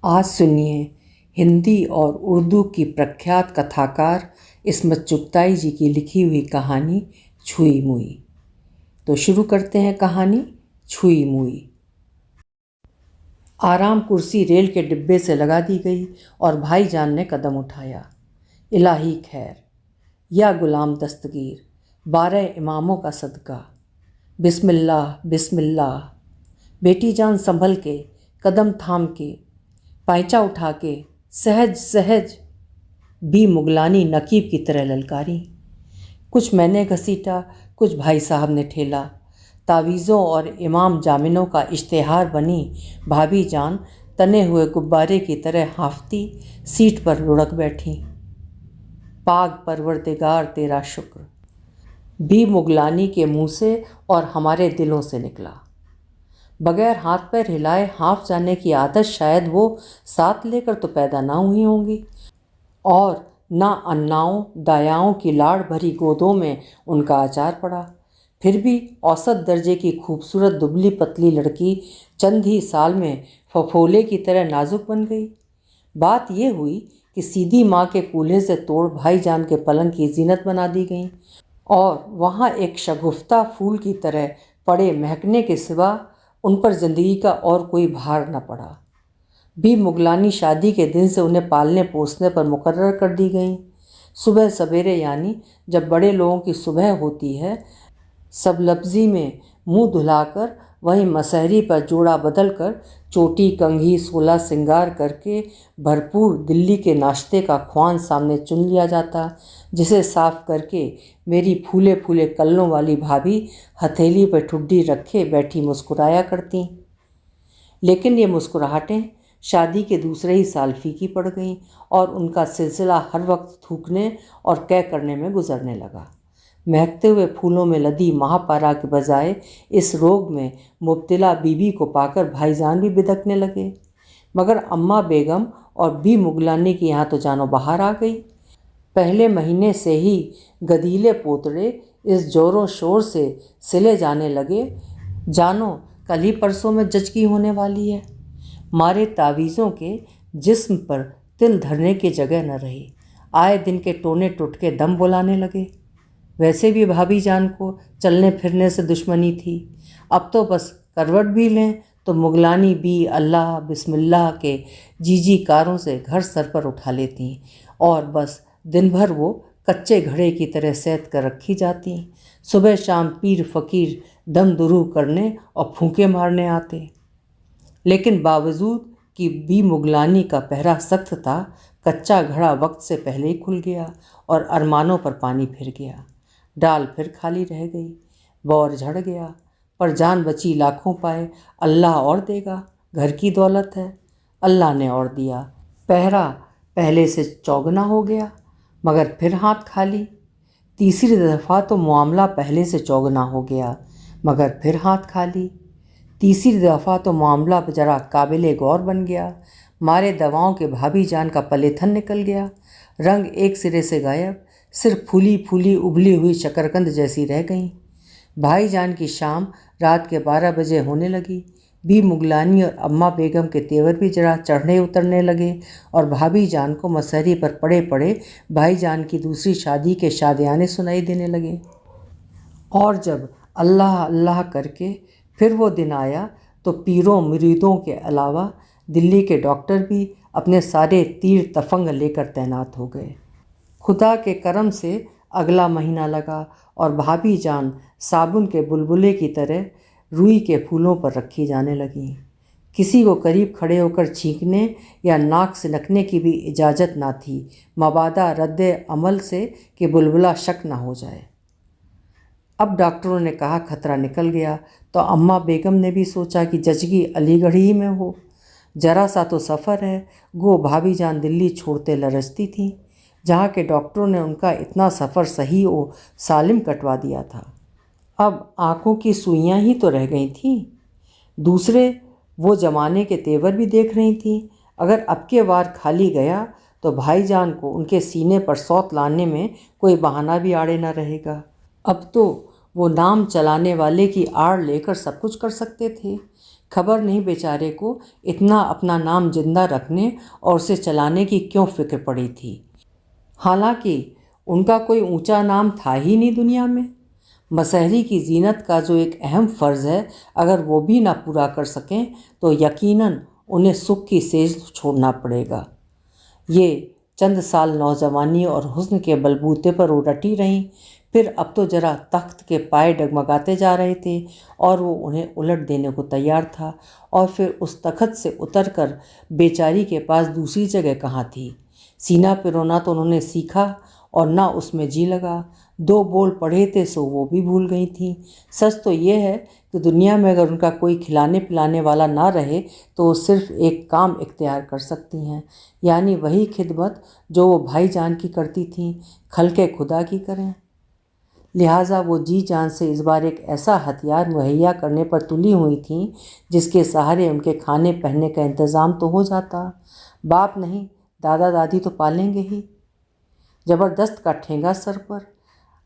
आज सुनिए हिंदी और उर्दू की प्रख्यात कथाकार इस्मत चुगताई जी की लिखी हुई कहानी छुई मुई। तो शुरू करते हैं कहानी छुई मुई। आराम कुर्सी रेल के डिब्बे से लगा दी गई और भाईजान ने कदम उठाया। इलाही खैर, या गुलाम दस्तगीर, 12 इमामों का सदका, बिस्मिल्लाह बिस्मिल्लाह। बेटी जान संभल के, कदम थाम के, पैंचा उठा के, सहज सहज। बी मुगलानी नकीब की तरह ललकारी। कुछ मैंने घसीटा, कुछ भाई साहब ने ठेला। तावीज़ों और इमाम जामिनों का इश्तेहार बनी भाभी जान तने हुए गुब्बारे की तरह हाफती सीट पर लुढ़क बैठी। पाक परवरदिगार तेरा शुक्र, बी मुगलानी के मुंह से और हमारे दिलों से निकला। बगैर हाथ पैर हिलाए हाँफ जाने की आदत शायद वो साथ लेकर तो पैदा ना हुई होंगी, और ना अन्नाओं दायाओं की लाड़ भरी गोदों में उनका आचार पड़ा। फिर भी औसत दर्जे की खूबसूरत दुबली पतली लड़की चंद ही साल में फफोले की तरह नाजुक बन गई। बात यह हुई कि सीधी माँ के कूल्हे से तोड़ भाईजान के पलंग की जीनत बना दी गई, और वहाँ एक शगुफ्ता फूल की तरह पड़े महकने के सिवा उन पर ज़िंदगी का और कोई भार न पड़ा। बी मुगलानी शादी के दिन से उन्हें पालने पोसने पर मुकर्रर कर दी गई। सुबह सवेरे, यानी जब बड़े लोगों की सुबह होती है, सब लफ्ज़ी में मुंह धुलाकर वहीं मसहरी पर जोड़ा बदल कर चोटी कंघी सोला सिंगार करके भरपूर दिल्ली के नाश्ते का ख्वान सामने चुन लिया जाता, जिसे साफ करके मेरी फूले फूले कल्लों वाली भाभी हथेली पर ठुड्डी रखे बैठी मुस्कुराया करती। लेकिन ये मुस्कुराहटें शादी के दूसरे ही साल फीकी पड़ गईं और उनका सिलसिला हर वक्त थूकने और कै करने में गुजरने लगा। महकते हुए फूलों में लदी महापारा के बजाय इस रोग में मुब्तला बीबी को पाकर भाईजान भी बिदकने लगे। मगर अम्मा बेगम और बी मुगलानी की यहाँ तो जानो बाहर आ गई। पहले महीने से ही गदीले पोतड़े इस जोरों शोर से सिले जाने लगे, जानो कल ही परसों में जचकी होने वाली है। मारे तावीज़ों के जिस्म पर तिल धरने की जगह न रही। आए दिन के टोने टुटके दम बुलाने लगे। वैसे भी भाभी जान को चलने फिरने से दुश्मनी थी, अब तो बस करवट भी लें तो मुगलानी बी अल्लाह बिस्मिल्लाह के जीजी कारों से घर सर पर उठा लेती, और बस दिन भर वो कच्चे घड़े की तरह सैद कर रखी जाती। सुबह शाम पीर फकीर दम दुरूह करने और फूंके मारने आते। लेकिन बावजूद कि बी मुगलानी का पहरा सख्त था, कच्चा घड़ा वक्त से पहले ही खुल गया और अरमानों पर पानी फिर गया। डाल फिर खाली रह गई, बौर झड़ गया, पर जान बची लाखों पाए। अल्लाह और देगा, घर की दौलत है। अल्लाह ने और दिया। पहरा पहले से चौगना हो गया, मगर फिर हाथ खाली। तीसरी दफ़ा तो मामला पहले से चौगना हो गया, मगर फिर हाथ खाली। तीसरी दफ़ा तो मामला जरा काबिले गौर बन गया। मारे दवाओं के भाभी जान का पलेथन निकल गया। रंग एक सिरे से गायब, सिर्फ फूली फूली उबली हुई शकरकंद जैसी रह गई। भाईजान की शाम रात के 12 बजे होने लगी। बी मुगलानी और अम्मा बेगम के तेवर भी जरा चढ़ने उतरने लगे, और भाभी जान को मसहरी पर पड़े पड़े भाईजान की दूसरी शादी के शादियाने सुनाई देने लगे। और जब अल्लाह अल्लाह करके फिर वो दिन आया, तो पीरों मुरीदों के अलावा दिल्ली के डॉक्टर भी अपने सारे तीर तफंग लेकर तैनात हो गए। खुदा के करम से अगला महीना लगा और भाभी जान साबुन के बुलबुले की तरह रुई के फूलों पर रखी जाने लगी। किसी को करीब खड़े होकर छींकने या नाक से नकने की भी इजाज़त ना थी, मबादा रद्द अमल से कि बुलबुला शक ना हो जाए। अब डॉक्टरों ने कहा खतरा निकल गया, तो अम्मा बेगम ने भी सोचा कि जचगी अलीगढ़ ही में हो। जरा सा तो सफ़र है, गो भाभी जान दिल्ली छोड़ते लरजती थी, जहाँ के डॉक्टरों ने उनका इतना सफ़र सही और सालिम कटवा दिया था। अब आँखों की सुइयाँ ही तो रह गई थीं। दूसरे वो ज़माने के तेवर भी देख रही थीं। अगर अब के वार खाली गया तो भाईजान को उनके सीने पर सौत लाने में कोई बहाना भी आड़े न रहेगा। अब तो वो नाम चलाने वाले की आड़ लेकर सब कुछ कर सकते थे। खबर नहीं बेचारे को इतना अपना नाम जिंदा रखने और उसे चलाने की क्यों फिक्र पड़ी थी। हालांकि उनका कोई ऊंचा नाम था ही नहीं दुनिया में। मसहरी की जीनत का जो एक अहम फ़र्ज़ है, अगर वो भी ना पूरा कर सकें तो यकीनन उन्हें सुख की सेज छोड़ना पड़ेगा। ये चंद साल नौजवानी और हुस्न के बलबूते पर उड़टी रहीं, फिर अब तो जरा तख्त के पाए डगमगाते जा रहे थे और वो उन्हें उलट देने को तैयार था। और फिर उस तख्त से उतरकर बेचारी के पास दूसरी जगह कहाँ थी। सीना पिरोना तो उन्होंने सीखा और ना उसमें जी लगा। 2 बोल पढ़े थे सो वो भी भूल गई थीं। सच तो ये है कि दुनिया में अगर उनका कोई खिलाने पिलाने वाला ना रहे तो वो सिर्फ एक काम इख्तियार कर सकती हैं, यानी वही खिदमत जो वो भाईजान की करती थीं, खल्के खुदा की करें। लिहाजा वो जी जान से इस बार एक ऐसा हथियार मुहैया करने पर तुली हुई थीं जिसके सहारे उनके खाने पहनने का इंतज़ाम तो हो जाता। बाप नहीं दादा दादी तो पालेंगे ही। ज़बरदस्त का ठेंगा सर पर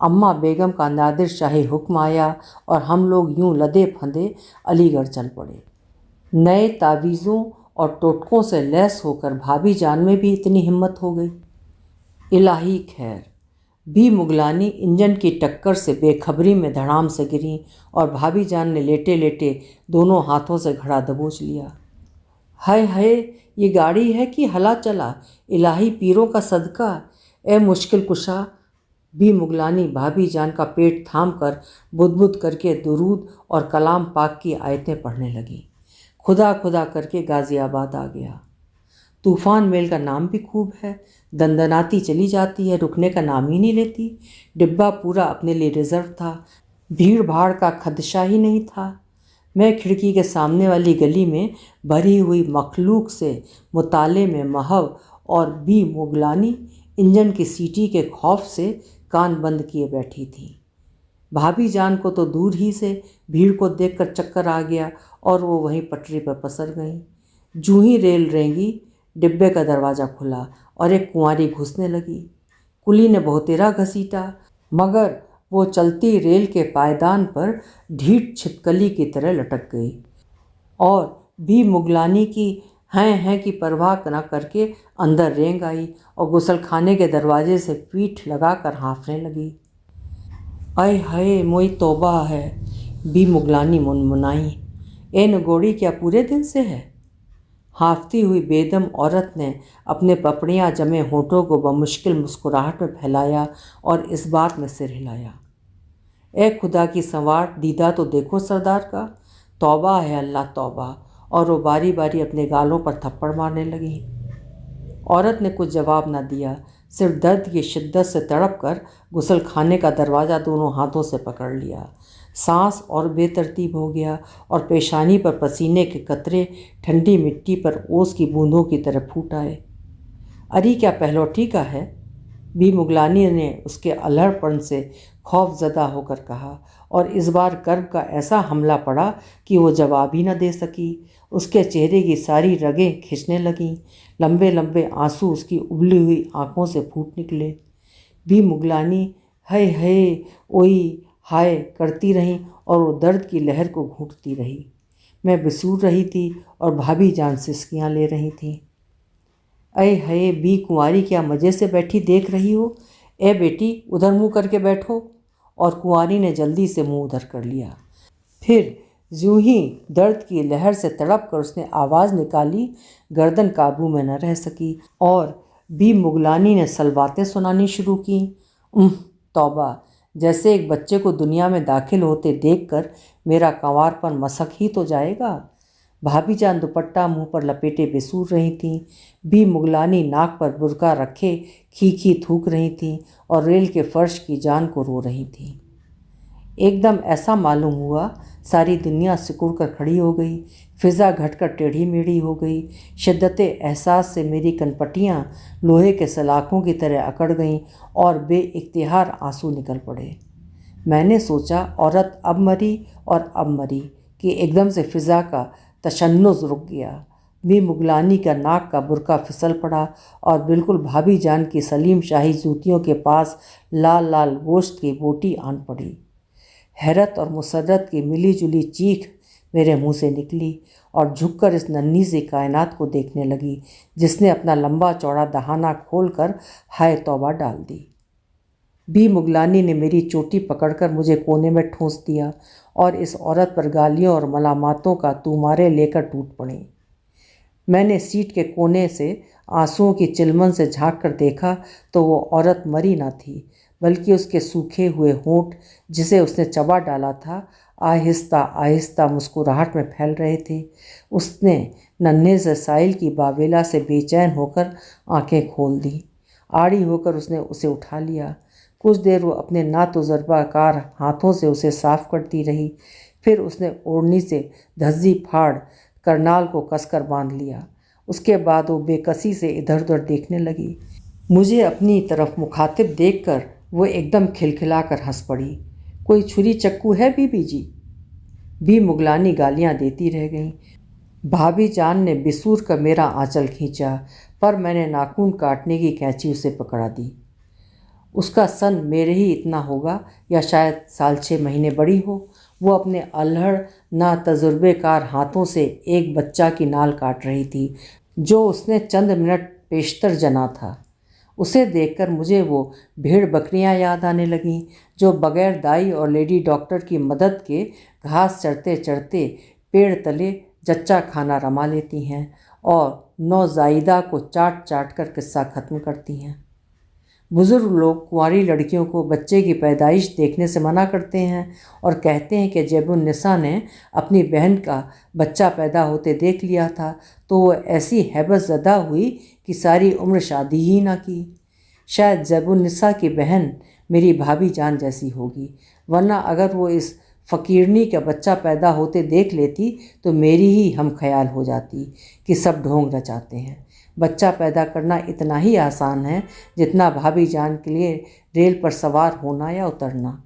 अम्मा बेगम का नादिर शाही हुक्म आया और हम लोग यूं लदे फंदे अलीगढ़ चल पड़े। नए तावीज़ों और टोटकों से लैस होकर भाभी जान में भी इतनी हिम्मत हो गई। इलाही खैर, बी मुगलानी इंजन की टक्कर से बेखबरी में धड़ाम से गिरी और भाभी जान ने लेटे लेटे दोनों हाथों से घड़ा दबोच लिया। हाय हाय, ये गाड़ी है कि हला चला, इलाही पीरों का सदका, ए मुश्किल कुशा। बी मुगलानी भाभी जान का पेट थाम कर बुदबुद करके दुरूद और कलाम पाक की आयतें पढ़ने लगी। खुदा खुदा करके गाज़ियाबाद आ गया। तूफ़ान मेल का नाम भी खूब है, दंदनाती चली जाती है, रुकने का नाम ही नहीं लेती। डिब्बा पूरा अपने लिए रिजर्व था, भीड़ भाड़ का खदशा ही नहीं था। मैं खिड़की के सामने वाली गली में भरी हुई मखलूक से मुताले में महव और बी मुगलानी इंजन की सीटी के खौफ से कान बंद किए बैठी थी। भाभी जान को तो दूर ही से भीड़ को देखकर चक्कर आ गया और वो वहीं पटरी पर पसर गई। जूं ही रेल रेंगी, डिब्बे का दरवाज़ा खुला और एक कुंवारी घुसने लगी। कुली ने बहुतेरा घसीटा, मगर वो चलती रेल के पायदान पर ढीठ छिपकली की तरह लटक गई और भी मुगलानी की हैं की परवाह न करके अंदर रेंग आई और गुसलखाने के दरवाजे से पीठ लगाकर हाँफने लगी। आय हाय, मोई तौबा है, बी मुगलानी मुनमुनाई। ए नगोड़ी, क्या पूरे दिन से है? हाँफती हुई बेदम औरत ने अपने पपड़ियाँ जमे होठों को बमुश्किल मुस्कुराहट में फैलाया और इस बात में सिर हिलाया। ए खुदा की संवार, दीदा तो देखो सरदार का, तौबा है अल्लाह तौबा। और वो बारी बारी अपने गालों पर थप्पड़ मारने लगी। औरत ने कुछ जवाब न दिया, सिर्फ दर्द की शिद्दत से तड़प कर गुसल खाने का दरवाज़ा दोनों हाथों से पकड़ लिया। सांस और बेतरतीब हो गया और पेशानी पर पसीने के कतरे ठंडी मिट्टी पर ओस की बूंदों की तरह फूट आए। अरे क्या पहलौठी का है? बी मुगलानी ने उसके अल्हड़पन से खौफजदा होकर कहा और इस बार कर्ब का ऐसा हमला पड़ा कि वो जवाब ही न दे सकी। उसके चेहरे की सारी रगें खिंचने लगीं, लंबे लंबे आंसू उसकी उबली हुई आंखों से फूट निकले। बी मुगलानी हाय हाय ओई हाय करती रहीं और वो दर्द की लहर को घूंटती रही। मैं बिसूर रही थी और भाभी जान सिसकियाँ ले रही थी। अय हये बी कुंवारी, क्या मज़े से बैठी देख रही हो? ए बेटी, उधर मुंह करके बैठो। और कुंवारी ने जल्दी से मुंह उधर कर लिया। फिर यूं ही दर्द की लहर से तड़प कर उसने आवाज़ निकाली, गर्दन काबू में न रह सकी और बी मुगलानी ने सलवातें सुनानी शुरू की। तौबा, जैसे एक बच्चे को दुनिया में दाखिल होते देखकर मेरा कंवारपन मसक ही तो जाएगा। भाभी जान दुपट्टा मुंह पर लपेटे बेसूर रही थीं। बी मुगलानी नाक पर बुरका रखे खी थूक रही थीं और रेल के फर्श की जान को रो रही थीं। एकदम ऐसा मालूम हुआ सारी दुनिया सिकुड़ कर खड़ी हो गई, फिज़ा घटकर टेढ़ी मेढ़ी हो गई। शिद्दत एहसास से मेरी कनपटियाँ लोहे के सलाखों की तरह अकड़ गईं और बेइख्तियार आंसू निकल पड़े। मैंने सोचा औरत अब मरी और अब मरी कि एकदम से फिज़ा का तशन्नुज़ रुक गया। बी मुगलानी का नाक का बुरका फिसल पड़ा और बिल्कुल भाभी जान की सलीम शाही जूतियों के पास लाल लाल गोश्त की बोटी आन पड़ी। हैरत और मुसर्रत की मिली जुली चीख मेरे मुंह से निकली और झुककर इस नन्ही सी कायनात को देखने लगी जिसने अपना लंबा चौड़ा दहाना खोलकर हाय तौबा डाल दी। बी मुगलानी ने मेरी चोटी पकड़कर मुझे कोने में ठूंस दिया और इस औरत पर गालियों और मलामातों का तूमारे लेकर टूट पड़ी। मैंने सीट के कोने से आंसुओं की चिलमन से झांक कर देखा तो वो औरत मरी न थी, बल्कि उसके सूखे हुए होंठ जिसे उसने चबा डाला था आहिस्ता आहिस्ता मुस्कुराहट में फैल रहे थे। उसने नन्हे से साहिल की बावेला से बेचैन होकर आंखें खोल दी। आड़ी होकर उसने उसे उठा लिया। कुछ देर वो अपने नातजुर्बाकार हाथों से उसे साफ करती रही। फिर उसने ओढ़नी से धज्जी फाड़ करनाल को कसकर बांध लिया। उसके बाद वो बेकसी से इधर उधर देखने लगी। मुझे अपनी तरफ मुखातिब देखकर वो एकदम खिलखिलाकर हंस पड़ी। कोई छुरी चक्कू है बीबी जी? बी मुगलानी गालियां देती रह गईं। भाभी जान ने बिसूर कर मेरा आंचल खींचा, पर मैंने नाखून काटने की कैंची उसे पकड़ा दी। उसका सन मेरे ही इतना होगा या शायद साल 6 महीने बड़ी हो। वो अपने अल्हड़ ना तजुर्बेकार हाथों से एक बच्चा की नाल काट रही थी जो उसने चंद मिनट पेशतर जना था। उसे देखकर मुझे वो भेड़ बकरियां याद आने लगीं जो बगैर दाई और लेडी डॉक्टर की मदद के घास चढ़ते चढ़ते पेड़ तले जच्चा खाना रमा लेती हैं और नौजायदा को चाट चाट कर किस्सा ख़त्म करती हैं। बुज़ुर्ग लोग कुंवारी लड़कियों को बच्चे की पैदाइश देखने से मना करते हैं और कहते हैं कि ज़ैबुन्निसा ने अपनी बहन का बच्चा पैदा होते देख लिया था तो वो ऐसी हैबत ज़दा हुई कि सारी उम्र शादी ही ना की। शायद ज़ैबुन्निसा की बहन मेरी भाभी जान जैसी होगी, वरना अगर वो इस फ़कीरनी का बच्चा पैदा होते देख लेती तो मेरी ही हम ख्याल हो जाती कि सब ढोंग रचाते हैं। बच्चा पैदा करना इतना ही आसान है जितना भाभी जान के लिए रेल पर सवार होना या उतरना।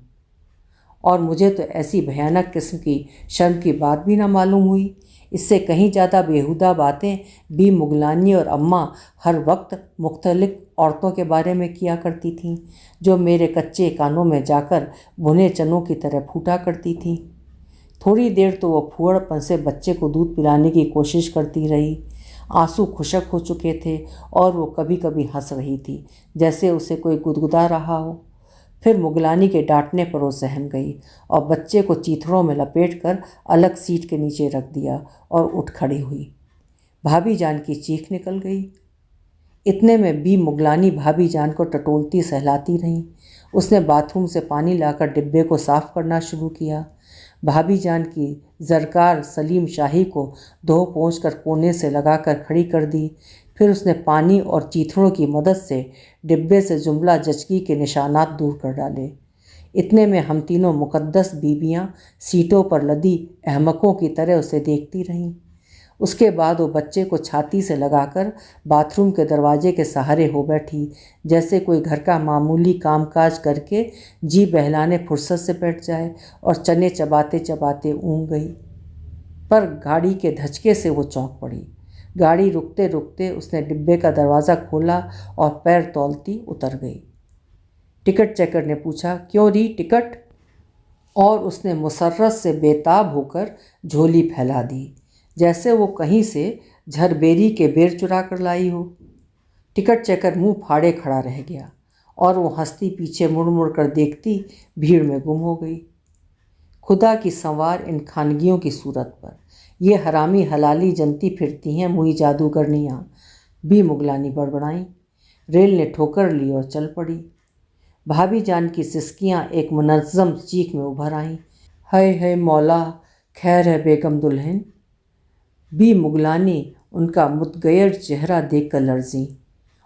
और मुझे तो ऐसी भयानक किस्म की शर्म की बात भी ना मालूम हुई। इससे कहीं ज़्यादा बेहुदा बातें बी मुगलानी और अम्मा हर वक्त मुख्तलिफ औरतों के बारे में किया करती थीं जो मेरे कच्चे कानों में जाकर भुने चनों की तरह फूटा करती थीं। थोड़ी देर तो वो फुहड़पन से बच्चे को दूध पिलाने की कोशिश करती रही। आंसू खुशक हो चुके थे और वो कभी कभी हंस रही थी जैसे उसे कोई गुदगुदा रहा हो। फिर मुगलानी के डांटने पर वो सहम गई और बच्चे को चीथड़ों में लपेटकर अलग सीट के नीचे रख दिया और उठ खड़ी हुई। भाभी जान की चीख निकल गई। इतने में बी मुगलानी भाभी जान को टटोलती सहलाती रहीं। उसने बाथरूम से पानी लाकर डिब्बे को साफ़ करना शुरू किया। भाभी जान की ज़रकार सलीम शाही को धो पोंछ कर कोने से लगाकर खड़ी कर दी। फिर उसने पानी और चीथड़ों की मदद से डिब्बे से जुमला जचकी के निशानात दूर कर डाले। इतने में हम तीनों मुकद्दस बीबियां सीटों पर लदी अहमकों की तरह उसे देखती रहीं। उसके बाद वो बच्चे को छाती से लगाकर बाथरूम के दरवाजे के सहारे हो बैठी, जैसे कोई घर का मामूली कामकाज करके जी बहलाने फुर्सत से बैठ जाए, और चने चबाते चबाते ऊँघ गई। पर गाड़ी के धचके से वो चौंक पड़ी। गाड़ी रुकते रुकते उसने डिब्बे का दरवाज़ा खोला और पैर तौलती उतर गई। टिकट चेकर ने पूछा, क्यों री टिकट? और उसने मुसर्रत से बेताब होकर झोली फैला दी जैसे वो कहीं से झरबेरी के बेर चुरा कर लाई हो। टिकट चेकर मुंह फाड़े खड़ा रह गया और वो हंसती पीछे मुड़ मुड़ कर देखती भीड़ में गुम हो गई। खुदा की संवार इन खानगियों की सूरत पर, ये हरामी हलाली जनती फिरती हैं मुई जादूगरनियाँ, बी मुगलानी बड़बड़ाई। रेल ने ठोकर ली और चल पड़ी। भाभी जान की सिसकियाँ एक मुनज़्ज़म चीख में उभर आईं, हाय हाय मौला, खैर है बेगम दुल्हन। बी मुगलानी उनका मुतगैर चेहरा देखकर लर्जी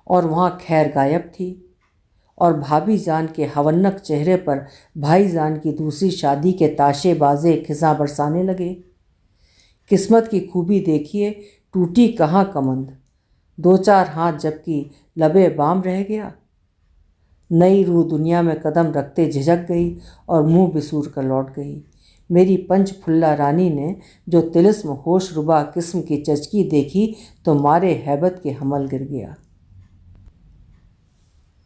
और वहाँ खैर गायब थी, और भाभी जान के हवन्नक चेहरे पर भाई जान की दूसरी शादी के ताशे बाजे खिज़ां बरसाने लगे। किस्मत की खूबी देखिए, टूटी कहाँ कमंद, 2-4 हाथ जबकि लबे बाम रह गया। नई रूह दुनिया में कदम रखते झिझक गई और मुंह बिसूर कर लौट गई। मेरी पंचफुल्ला रानी ने जो तिलिस्म होशरुबा किस्म की चचकी देखी तो मारे हैबत के हमल गिर गया।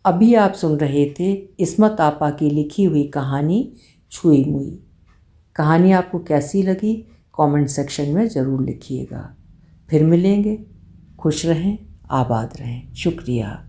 अभी आप सुन रहे थे इस्मत आपा की लिखी हुई कहानी छुई मुई। कहानी आपको कैसी लगी कमेंट सेक्शन में ज़रूर लिखिएगा। फिर मिलेंगे। खुश रहें, आबाद रहें। शुक्रिया।